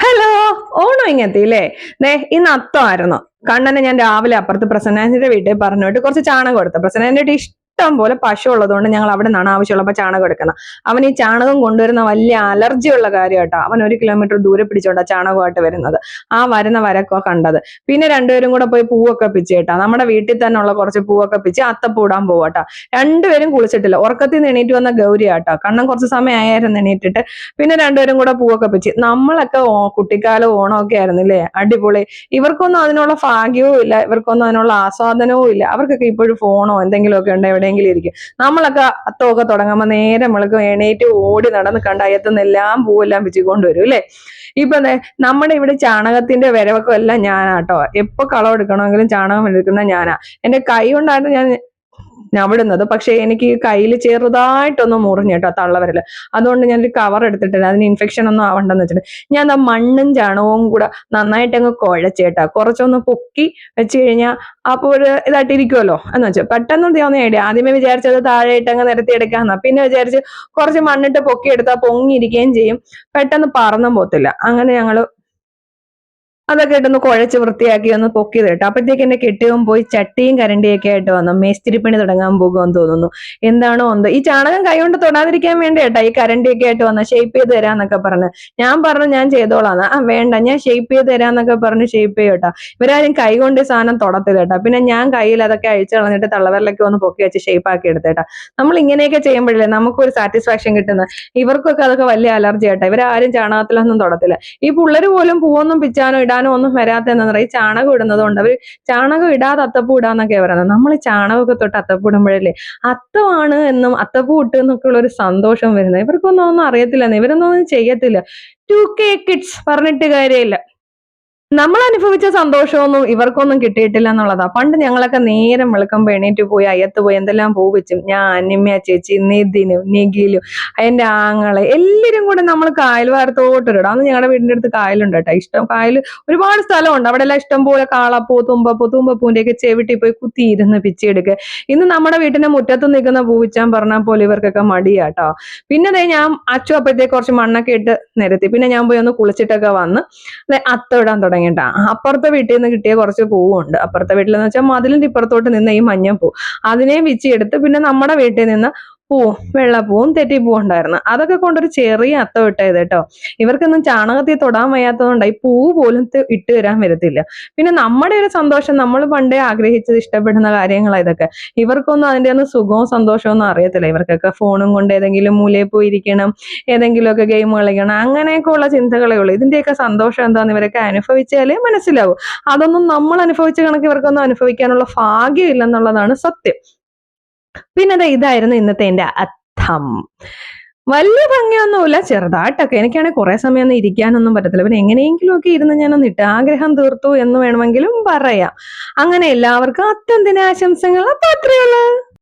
Hello. Onam ഇങ്ങെത്തിയില്ലേ? ഇന്ന് അത്തമായിരുന്നു. കണ്ണനെ ഞാൻ രാവിലെ അപ്പുറത്ത് പ്രസന്നാന്റെ വീട്ടിൽ പറഞ്ഞിട്ട് കുറച്ച് ചാണകം കൊടുത്തു. പ്രസന്നാന്റെ വീട്ടിൽ ഇഷ്ടം പോലെ പശു ഉള്ളതുകൊണ്ട് ഞങ്ങൾ അവിടെ നിന്നാണ് ആവശ്യമുള്ളപ്പോൾ ചാണകം എടുക്കുന്നത്. അവൻ ഈ ചാണകം കൊണ്ടുവരുന്ന വലിയ അലർജി ഉള്ള കാര്യം കേട്ടോ. അവൻ 1 കിലോമീറ്റർ ദൂരെ പിടിച്ചോണ്ടാ ചാണകമായിട്ട് വരുന്നത്. ആ വരുന്ന വരക്കോ കണ്ടത്. പിന്നെ രണ്ടുപേരും കൂടെ പോയി പൂവൊക്കെ പിച്ച് കേട്ടാ. നമ്മുടെ വീട്ടിൽ തന്നെ ഉള്ള കുറച്ച് പൂവൊക്കെ പിച്ച് അത്തപ്പൂടാൻ പോവാട്ടാ. രണ്ടുപേരും കുളിച്ചിട്ടില്ല. ഉറക്കത്തിൽ നിന്ന് എണീറ്റ് വന്ന ഗൗരി ആട്ടോ. കണ്ണൻ കുറച്ച് സമയം ആയിരുന്നു എണീറ്റിട്ട്. പിന്നെ രണ്ടുപേരും കൂടെ പൂവൊക്കെ പിച്ച്. നമ്മളൊക്കെ കുട്ടിക്കാലം ഓണമൊക്കെ ആയിരുന്നില്ലേ, അടിപൊളി. ഇവർക്കൊന്നും അതിനുള്ള ഭാഗ്യവും ഇല്ല, ഇവർക്കൊന്നും അതിനുള്ള ആസ്വാദനവും ഇല്ല. അവർക്കൊക്കെ ഇപ്പോഴും ഫോണോ എന്തെങ്കിലുമൊക്കെ ഉണ്ട്, എവിടെയെങ്കിലും ഇരിക്കും. നമ്മളൊക്കെ അത്തമൊക്കെ തുടങ്ങുമ്പോൾ നേരെ നമ്മൾക്ക് എണീറ്റ് ഓടി നടന്ന് കണ്ട അയത്തുനിന്നെല്ലാം പൂവെല്ലാം പിച്ചിക്കൊണ്ട് വരും അല്ലേ. ഇപ്പൊ നമ്മുടെ ഇവിടെ ചാണകത്തിന്റെ വിരവൊക്കെ എല്ലാം ഞാനാട്ടോ. എപ്പൊ കളം എടുക്കണമെങ്കിലും ചാണകം എടുക്കുന്ന ഞാനാ. എന്റെ കൈ കൊണ്ടാണ് ഞാൻ ഞവിടുന്നത്. പക്ഷെ എനിക്ക് കയ്യിൽ ചെറുതായിട്ടൊന്ന് മുറിഞ്ഞു കേട്ടോ, തള്ളവരല്. അതുകൊണ്ട് ഞാനൊരു കവർ എടുത്തിട്ടില്ല, അതിന് ഇൻഫെക്ഷൻ ഒന്നും ആവണ്ടെന്ന് വെച്ചിട്ട് ഞാൻ ആ മണ്ണും ചാണകവും കൂടെ നന്നായിട്ട് അങ്ങ് കുഴച്ചേട്ടാ. കുറച്ചൊന്ന് പൊക്കി വെച്ച് കഴിഞ്ഞാൽ അപ്പൊ ഒരു ഇതായിട്ട് ഇരിക്കുമല്ലോ എന്ന് വെച്ചാൽ പെട്ടെന്ന് തോന്നിയ ഐഡിയ. ആദ്യമേ വിചാരിച്ചത് താഴെയിട്ട് അങ്ങ് നിരത്തി എടുക്കാന്നാ. പിന്നെ വിചാരിച്ച് കുറച്ച് മണ്ണിട്ട് പൊക്കി എടുത്താൽ പൊങ്ങിയിരിക്കുകയും ചെയ്യും, പെട്ടെന്ന് പറന്നും പോത്തില്ല. അങ്ങനെ ഞങ്ങള് അതൊക്കെ ഇട്ടൊന്ന് കുഴച്ച് വൃത്തിയാക്കി ഒന്ന് പൊക്കി തരട്ടെ. അപ്പോഴത്തേക്ക് എന്റെ കെട്ടിയവൻ പോയി ചട്ടിയും കരണ്ടിയൊക്കെ ആയിട്ട് വന്നു. മേസ്തിരിപ്പണി തുടങ്ങാൻ പോകുമെന്ന് തോന്നുന്നു. എന്താണോ എന്തോ ഈ ചാണകം കൈകൊണ്ട് തൊടാതിരിക്കാൻ വേണ്ടി കേട്ടാ ഈ കരണ്ടിയൊക്കെ ആയിട്ട് വന്ന ഷേപ്പ് ചെയ്ത് തരാന്നൊക്കെ പറഞ്ഞ്. ഞാൻ പറഞ്ഞു ഞാൻ ചെയ്തോളാന്ന്. വേണ്ട, ഞാൻ ഷേപ്പ് ചെയ്ത് തരാന്നൊക്കെ പറഞ്ഞ് ഷേപ്പ് ചെയ്യട്ടാ. ഇവരാരും കൈ കൊണ്ട് സാധനം തൊടത്തില്ല കേട്ടാ. പിന്നെ ഞാൻ കയ്യിൽ അതൊക്കെ അഴിച്ചു കളഞ്ഞിട്ട് തള്ളവരിലൊക്കെ ഒന്ന് പൊക്കി വെച്ച് ഷേപ്പ് ആക്കി എടുത്തേട്ടാ. നമ്മൾ ഇങ്ങനെയൊക്കെ ചെയ്യുമ്പോഴല്ലേ നമുക്കൊരു സാറ്റിസ്ഫാക്ഷൻ കിട്ടുന്നത്. ഇവർക്കൊക്കെ അതൊക്കെ വലിയ അലർജി ആയിട്ടാ. ഇവരാരും ചാണകത്തിലൊന്നും തൊടത്തില്ല. ഈ പിള്ളേര് പോലും പൂവൊന്നും പിച്ചാനോ ഇടാനോ ഒന്നും വരാത്ത എന്താ പറയുക, ഈ ചാണകം ഇടുന്നത് കൊണ്ട്. അവര് ചാണകം ഇടാതെ അത്തപ്പൂ ഇടാന്നൊക്കെ പറയുന്നത്. നമ്മൾ ഈ ചാണകമൊക്കെ തൊട്ട് അത്തപ്പൂ ഇടുമ്പോഴല്ലേ അത്തമാണ് എന്നും അത്തപ്പൂ ഇട്ട് എന്നൊക്കെ ഉള്ള ഒരു സന്തോഷം വരുന്നത്. ഇവർക്കൊന്നും ഒന്നും അറിയത്തില്ല, ഇവരൊന്നും ചെയ്യത്തില്ല. 2K കിഡ്സ് പറഞ്ഞിട്ട് കാര്യമില്ല. നമ്മൾ അനുഭവിച്ച സന്തോഷമൊന്നും ഇവർക്കൊന്നും കിട്ടിയിട്ടില്ല എന്നുള്ളതാ. പണ്ട് ഞങ്ങളൊക്കെ നേരം വെളുക്കുമ്പോ എണീറ്റ് പോയി അയ്യത്ത് പോയി എന്തെല്ലാം പൂ വെച്ചും, ഞാൻ, നിമ്യ ചേച്ചി, നിതിനും നിഖിലും എന്റെ ആങ്ങളെ എല്ലാരും കൂടെ നമ്മൾ കായൽ വാരത്തോട്ടിടാം. അന്ന് ഞങ്ങളുടെ വീടിന്റെ അടുത്ത് കായലുണ്ട് കേട്ടോ. കായൽ ഒരുപാട് സ്ഥലമുണ്ട്. അവിടെ എല്ലാം ഇഷ്ടം പോലെ കാളപ്പൂ, തുമ്പപ്പൂന്റെ ഒക്കെ ചെവിട്ടി പോയി കുത്തിയിരുന്ന് പിച്ചിയെടുക്കുക. ഇന്ന് നമ്മുടെ വീട്ടിന്റെ മുറ്റത്ത് നിൽക്കുന്ന പൂ പിച്ചാൻ പറഞ്ഞാൽ പോലെ ഇവർക്കൊക്കെ മടിയാട്ടോ. പിന്നെ ഞാൻ അച്ചു അപ്പഴത്തേക്ക് കുറച്ച് മണ്ണൊക്കെ ഇട്ട് നിരത്തി. പിന്നെ ഞാൻ പോയി ഒന്ന് കുളിച്ചിട്ടൊക്കെ വന്ന് അത്തം ഇടാൻ തുടങ്ങിട്ടാ. അപ്പുറത്തെ വീട്ടിൽ നിന്ന് കിട്ടിയ കുറച്ച് പൂവുണ്ട്. അപ്പുറത്തെ വീട്ടിലെന്ന് വെച്ചാൽ മതിലിന്റെ ഇപ്പുറത്തോട്ട് നിന്ന് ഈ മഞ്ഞപ്പൂ അതിനെ വിച്ചെടുത്ത് പിന്നെ നമ്മുടെ വീട്ടിൽ നിന്ന് പൂവും വെള്ളപ്പൂവും തെറ്റിപ്പൂവും ഉണ്ടായിരുന്നു. അതൊക്കെ കൊണ്ടൊരു ചെറിയ അത്തം ഇട്ടത് കേട്ടോ. ഇവർക്കൊന്നും ചാണകത്തിൽ തൊടാൻ വയ്യാത്തതുകൊണ്ട് ഈ പൂവ് പോലും ഇട്ട് തരാൻ വരത്തില്ല. പിന്നെ നമ്മുടെ ഒരു സന്തോഷം, നമ്മൾ പണ്ടേ ആഗ്രഹിച്ചത് ഇഷ്ടപ്പെടുന്ന കാര്യങ്ങളാണ് ഇതൊക്കെ. ഇവർക്കൊന്നും അതിന്റെ ഒന്നും സുഖവും സന്തോഷവും ഒന്നും അറിയത്തില്ല. ഇവർക്കൊക്കെ ഫോണും കൊണ്ട് ഏതെങ്കിലും മൂലയിൽ പോയിരിക്കണം, ഏതെങ്കിലുമൊക്കെ ഗെയിം കളിക്കണം, അങ്ങനെയൊക്കെ ഉള്ള ചിന്തകളേ ഉള്ളൂ. ഇതിന്റെയൊക്കെ സന്തോഷം എന്താന്ന് ഇവരൊക്കെ അനുഭവിച്ചാലേ മനസ്സിലാവും. അതൊന്നും നമ്മൾ അനുഭവിച്ച കണക്ക് ഇവർക്കൊന്നും അനുഭവിക്കാനുള്ള ഭാഗ്യം ഇല്ലെന്നുള്ളതാണ് സത്യം. പിന്നെ ഇതായിരുന്നു ഇന്നത്തെ എന്റെ അത്തം. വലിയ ഭംഗിയൊന്നുമില്ല, ചെറുതായിട്ടൊക്കെ. എനിക്കാണെങ്കിൽ കുറെ സമയം ഒന്നും ഇരിക്കാനൊന്നും പറ്റത്തില്ല. പിന്നെ എങ്ങനെയെങ്കിലും ഒക്കെ ഇരുന്ന് ഞാനൊന്ന് ഇട്ട് ആഗ്രഹം തീർത്തു എന്ന് വേണമെങ്കിലും പറയാം. അങ്ങനെ എല്ലാവർക്കും അത്തം ദിനാശംസകൾ. അപ്പൊ അത്രയുള്ളൂ.